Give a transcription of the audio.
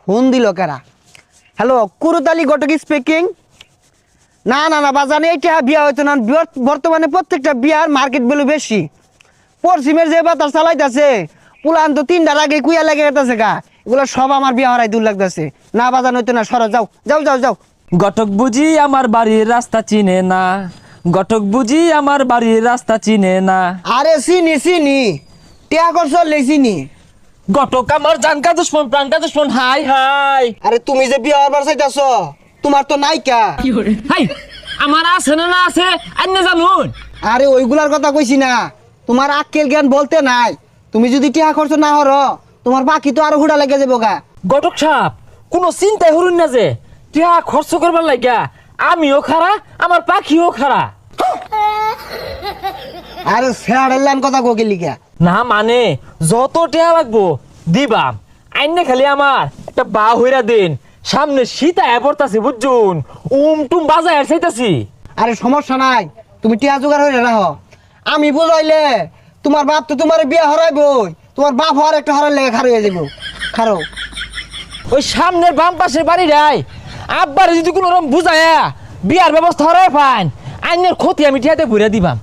Phone দিল কারা? Hello, কুরুতালি ঘটক speaking. না না না বাজানে এটা বিয়া হইতো না। বর্তমানে প্রত্যেকটা বিয়ার মার্কেট ভ্যালু বেশি। পশ্চিমের যে বাতাস চালাইতেছে পুলান তো 3টার আগে কুইয়া লেগে গেছে গা। এগুলো সব আমার বিয়া হরাই দূর লাগতেছে। না বাজান হইতো না, সরো যাও যাও যাও যাও। ঘটক বুঝি আমার বাড়ির রাস্তা চিনে না, ঘটক বুঝি আমার বাড়ির রাস্তা চিনে না। আরে চিনি চিনি, টিয়া করছো চিনি। ঘটক আমার জানকা দুশ্মন প্রাণকা দুশ্মন, হাই হাই। আরে তুমি যে বিয়া হবার চাইতেছ, তোমার তো নাইকা। হাই আমার আছে না না আছে আন্য জানুন। আরে ওইগুলার কথা কইছি না, তোমার আক্কেল জ্ঞান বলতে নাই। তুমি যদি টিয়া খরচ না হর, তোমার বাকি তো আরো হুড়া লেগে যাবো গা। ঘটক সাহেব কোনো চিন্তাই হরুন না যে টিয়া খরচ করবার লাগিয়া আমিও খারা আমার পাখিও খারা। আরে স্যারের লাইন কথা কোকে লিখা। না মানে যত টিয়া লাগবো দিবাম, আইনে খালি আমার একটা বা হইরা দিন। সামনে শীত আয়া পড়তাছে বুঝছুন, টুম বাজায় চাইতাছি। আরে সমস্যা নাই, তুমি টিয়া জোগাড় হয়ে রাখো। আমি বুঝাইলে তোমার বাপ তো তোমার বিয়া হরাইবই, তোমার বাপ হওয়ার একটা হরার লেগে খার হয়ে যাবো। খারো ওই সামনের বাম পাশের বাড়ি রাই আব্বারে যদি কোনো রকম বুঝায়া বিয়ার ব্যবস্থা হরাই পান, আইনের ক্ষতি আমি টিয়াতে ভরে দিবাম।